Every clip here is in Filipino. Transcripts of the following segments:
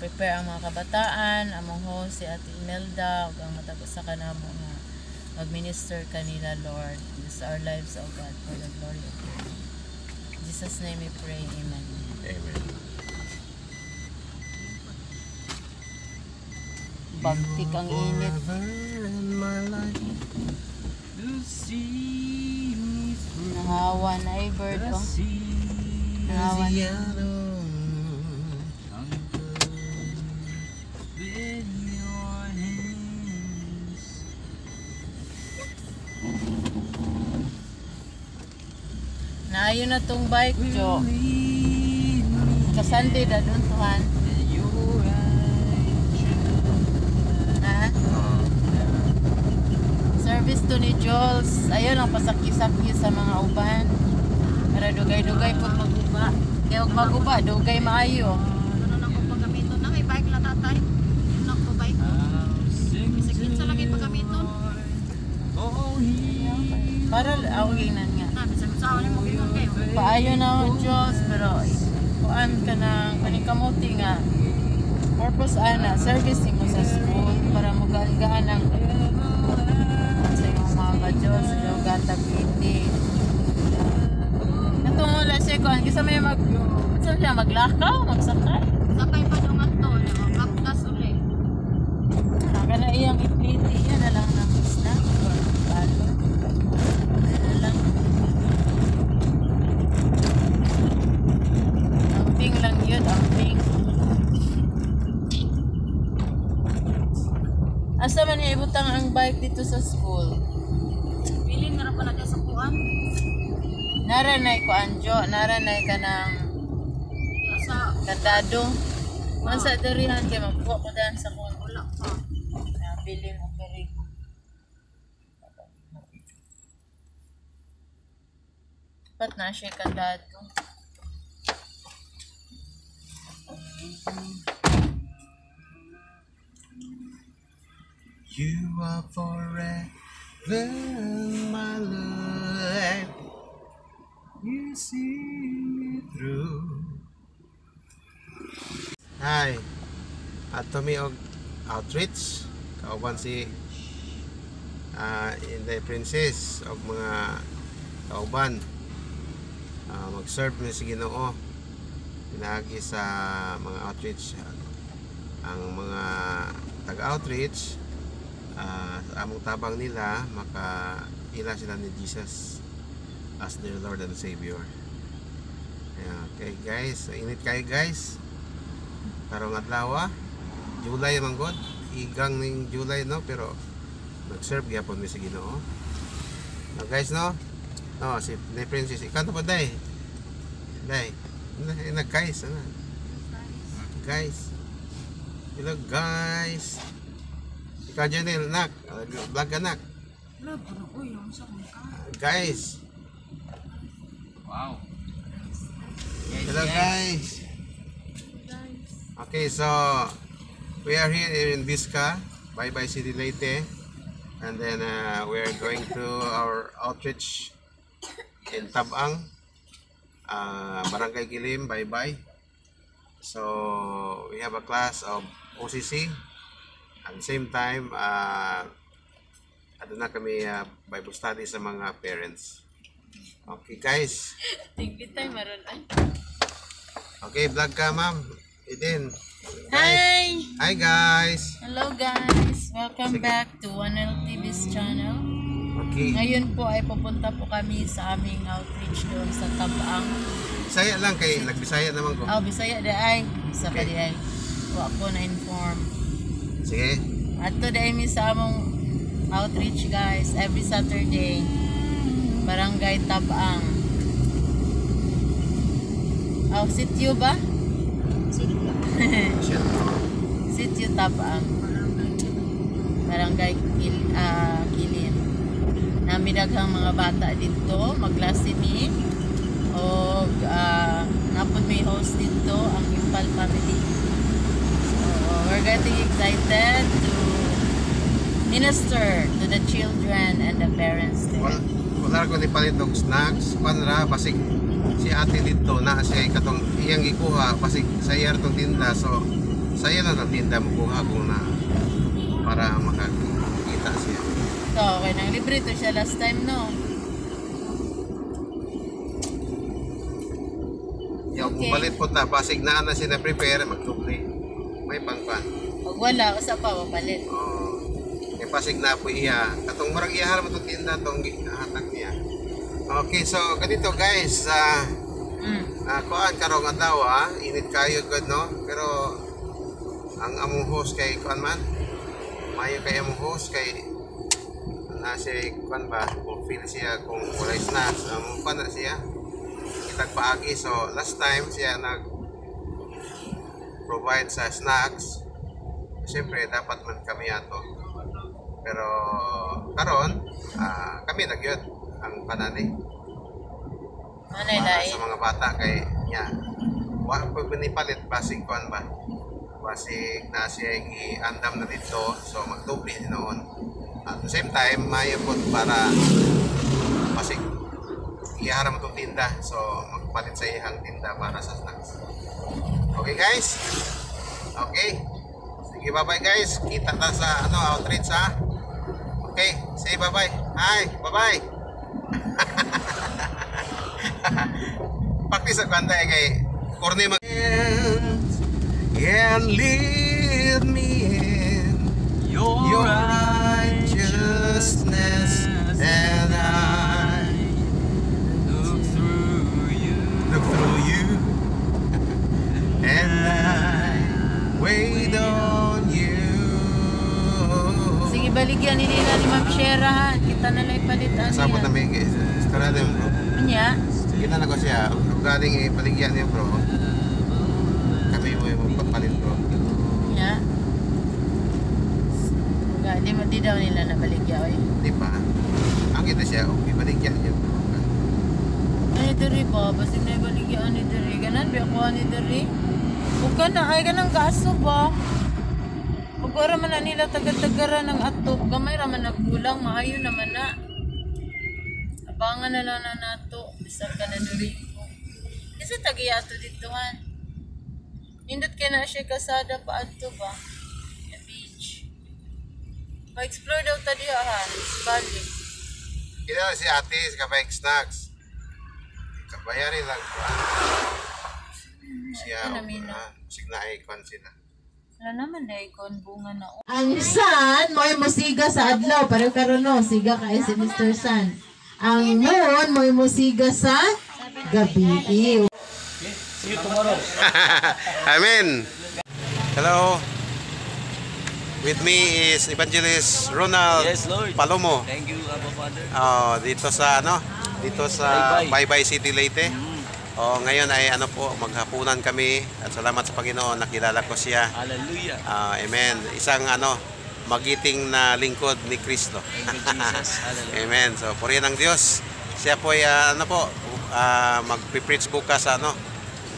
prepare ang mga kabataan, among host si Ate Imelda, ug ang matag usa ka namo nga mag-minister kanila, Lord. Use our lives, O God, for the glory of God. In Jesus' name we pray, Amen. Amen. Bagtik ang init. Nahawa na ay bird, oh. Nahawa na. Naayon na tong bike, Jo. Kasandi na doon, tuhan. Ha? Service to ni Jules. Ayun ang pasaki-saki sa mga uban. Para dugay-dugay po maguba. Kaya huwag maguba, dugay maayo. Ano na kung pagamiton na, may bike na tatay. Ano na kung bike ko. Isagin sa lagi pagamiton. Para awinan nga. Sabi sa akin mo gingon kayo. Paayo na ako, Diyos, pero kuan ka ng panikamuti nga. Purpose ana, service mo sa school para magaan ang sa iyong mga ka-Diyos, sa iyong gatag hindi. Natungula siya kuan, kasi may saan siya maglakaw, magsakay. Sakay pa nung ato, kaktas ulit. Saka na iyang ipliti, yan na lang ng snack. Balo. Yan na lang. Amping lang yun, amping. Asa man niya ibutang ang bike dito sa school? Pilin na rin pala dyan sa kuan. Naranay ko, Anjo. Naranay ka ng Sa kandado. Mansa darihan kay magbuwa ko dyan sa kuwan. wala pa. Nabili mo kari. Ba't na siya kandado? You are forever my life. You see me through. Hi. Ato mi og outreach. Kauban si Inday Princess og mga kauban. Mag-serve mi sa Ginoo. Pinagi sa mga outreach. Ang mga taga-outreach among tabang nila makaila sila ni Jesus as their Lord and Savior. Okay guys, init kayo guys. Karong adlaw, July man god, igang ning July no, pero nag-serve gyapon mi sa Ginoo. No guys no. No, si Princess, ikaw pa day. Day. Guys, ano? Guys. Hello guys. Ikaw Janelle, nak. Vlog ka nak. Wala pa na ko yung sa mga. Guys. Wow. Hello guys. Okay, so we are here in Vizca, Bye-bye City Leyte, and then we are going to our outreach in Tabang, Barangay Gilim, Bye-bye. So we have a class of OCC. At the same time, ano na kami Bible study sa mga parents. Okay guys. Tiglit tayo maroon ay. Okay, vlog ka ma'am. Eden. Hi! Hi guys. Hello guys! Welcome back to 1L TV's channel. Okay. Ngayon po ay pupunta po kami sa aming outreach doon sa Tabang. Bisaya lang kay nagbisaya naman ko. Oh, Bisaya di ay. Sa Okay. di ay. Wa ko na inform. Sige. Ato dahil mi sa among outreach guys every Saturday. Barangay Tabang. Oh, sityo ba? Shit. Sityo Tabang. Barangay Kilin. Nami daghang mga bata dito, maglasi mi. O napod may host dito ang Impal family. So we're getting excited to minister to the children and the parents there. Wala ko ni palit og snacks. Panra basig si ate dito na siya katong iyang gikuha basig sa iyar tong tinda, so sa iyo na tinda mo kuha kung na para makakita siya. So, okay nang libre to siya last time, no? Yung Okay. palit po ta, basig na siya na prepare, magtubli. May pangpan. Pag wala, usa pa, mapalit. May pasig na po iya. Katong marag iya mo itong tinda, itong hatag niya. Okay, so ganito guys, kuan karong adlaw init kayo good no, pero ang among host kay kuan man, mayo kay among host kay na siya kuan ba, kung feel siya kung walay snacks, among kuan na siya kitag paagi. So last time siya nag provide sa snacks, siyempre dapat man kami ato, pero karon kami nagyod ang panani Manay para lain. sa mga bata kay niya wa po pinipalit basig kuan ba, basig na siya i-andam na dito, so magdubli noon at the same time mayo po para basig iharam itong tinda, so magpalit sa ihang tinda para sa snacks. Okay guys, okay, sige bye bye guys, kita ta sa outreach okay, say bye bye, hi, bye bye. Practice sa kanta kay Corny mag and lead me in your righteousness, and I look through you and I wait on you. Sige, baligyan ni nila ni Ma'am Shera, ha? Kita na lang ipalitan Sabot na niya. may istorya din bro. Anya? Kita na ko siya, galing ipaligyan niya bro. Kami mo yung magpapalit bro. Anya? Di daw nila nabaligya, oy. Di ba? Ang kita siya, ipaligyan niya bro. Ay, diri ba? Basig na ibaligyan ni diri. Ganan, bi ako ni diri. Huwag ka na, ay ganang kaso ba? Pagwara man na nila taga-tagara ng atop, gamay raman nagkulang, maayo naman na. Abangan na lang na nato, bisag ka na diri ko. Kasi tagiya ato dito han. Nindot kay na siya kasada pa ato ba? Sa beach. Ma-explore daw ta diha han, balik. Kita na si ate, si Kapayag Snacks. Kabayari lang ba? Siya, signa icon sila. Wala naman na ikon bunga na. Ang sun, mo'y musiga sa adlaw. Pareho karon no, siga kay si Mr. Sun. Ang moon, mo'y musiga sa gabi. See you tomorrow. Amen. Hello. With me is Evangelist Ronald Yes, Lord. Palomo. Thank you, Abba Father. Dito sa dito sa Baybay City Leyte. Ngayon ay maghapunan kami at salamat sa Panginoon, nakilala ko siya. Hallelujah. Amen. Isang magiting na lingkod ni Kristo. Thank you, Jesus. Hallelujah. Amen. So purihin ng Diyos. Siya po ay magpi-preach bukas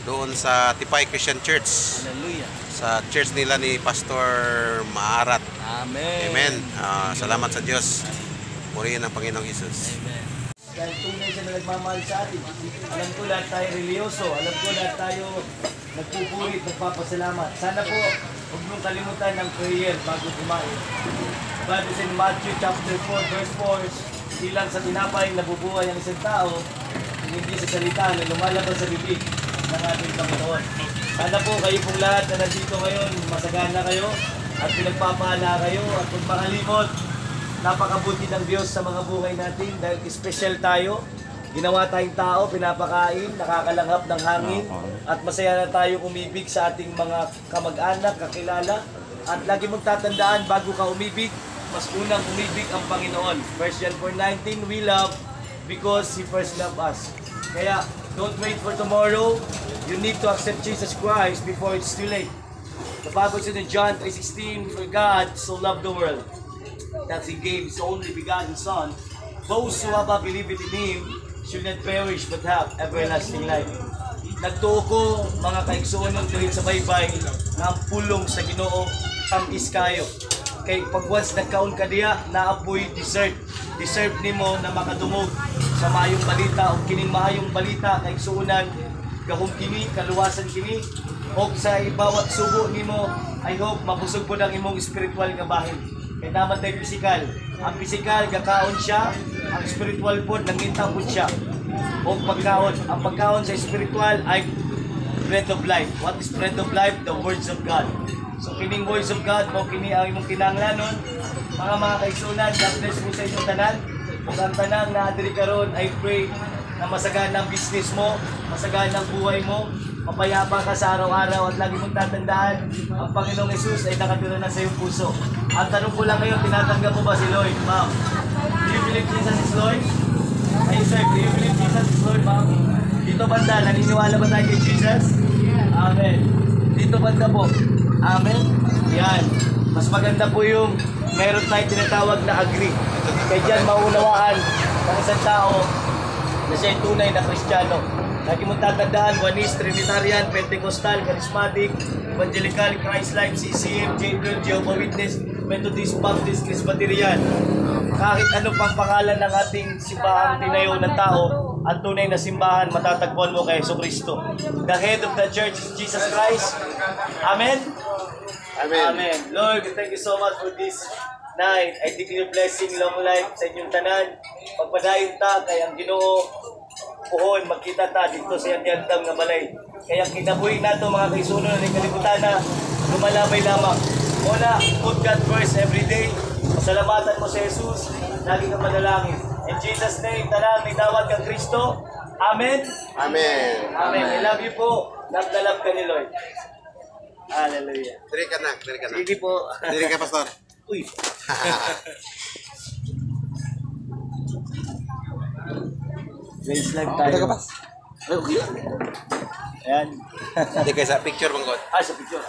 doon sa Tipay Christian Church. Hallelujah. Sa church nila ni Pastor Maarat. Amen. Amen. Salamat sa Diyos. Purihin ang Panginoong Jesus. Amen. Dahil tunay siya na nagmamahal sa atin. Alam ko lahat tayo religyoso. Alam ko lahat tayo nagpupurit, nagpapasalamat. Sana po, huwag mong kalimutan ng prayer bago kumain. Bible says in Matthew chapter 4, verse 4, di lang sa tinapay nabubuhay ang isang tao, hindi sa salita na lumalabas sa bibig ng ating Panginoon. Sana po kayo pong lahat na nandito ngayon, masagana kayo at pinagpapala kayo at huwag makalimot. Napakabuti ng Diyos sa mga buhay natin dahil special tayo. Ginawa tayong tao, pinapakain, nakakalanghap ng hangin at masaya na tayong umibig sa ating mga kamag-anak, kakilala. At lagi mong tatandaan bago ka umibig, mas unang umibig ang Panginoon. 1 John 4:19, we love because He first loved us. Kaya don't wait for tomorrow. You need to accept Jesus Christ before it's too late. The Bible says in John 3:16, for God so loved the world that He gave His only begotten Son. Those who have believed in Him should not perish but have everlasting life. Nagtuo ko mga kaigsuonon dito sa baybay na ang pulong sa Ginoo tamis kayo. Kay pag once nagkaon ka diya, naapoy dessert. Deserve nimo na makadungog sa maayong balita o kining maayong balita kaigsuonan gahong kini kaluwasan kini O sa bawat subo nimo, I hope mabusog po ang imong spiritual nga bahin. Kaya naman tayo physical. Ang physical, gakaon siya. Ang spiritual po, nanginta po siya. O pagkaon. Ang pagkaon sa spiritual ay bread of life. What is bread of life? The words of God. So kining words of God, mo kini ang imong kinahanglanon. Mga kaigsunan, God bless po sa inyong tanan. Kung ang tanan na adiri karon, I pray na masagana ang business mo, masagana ang buhay mo, mapayapa ka sa araw-araw at lagi mong tatandaan, ang Panginoong Jesus ay nakatira na sa iyong puso. Ang tanong ko lang ngayon, tinatanggap mo ba si Lloyd, ma'am? Do you believe Jesus is Lord? Ay, sir, do you believe Jesus is Lord, ma'am? Dito banda, naniniwala ba tayo kay Jesus? Amen. Dito banda po. Amen. Yan. Mas maganda po yung meron tayong tinatawag na agree. Kaya dyan maunawaan ng isang tao na siya ay tunay na Kristiyano. Lagi mong tatandaan, Juanis, Trinitarian, Pentecostal, Charismatic, Evangelical, Christ-like, CCM, J12, Jehovah Witness, Methodist, Baptist, Presbyterian. Kahit ano pang pangalan ng ating simbahang tinayo ng tao, ang tunay na simbahan matatagpuan mo kay Jesucristo. The head of the church is Jesus Christ. Amen? Amen. Amen. Lord, thank you so much for this night. I declare blessing, long life sa inyong tanan. Pagpadayon ta kay ang Ginoo puhon magkita ta dito sa yandam nga balay. Kaya kinabuhi nato mga kaisuno na kalibutan na lumalabay lamang. Muna, put God first every day. Pasalamatan mo sa Jesus. Lagi kang manalangin. In Jesus' name, tanan, may tawag kang Kristo. Amen. Amen. Amen. I love you po. Love na love ka ni Lord. Hallelujah. Diri ka na, diri ka na. Sige po. Diri ka, Pastor. Uy. Race live tayo. Ito ka, Pas. Ayan. Hindi kayo sa picture, Bangkot. Sa picture.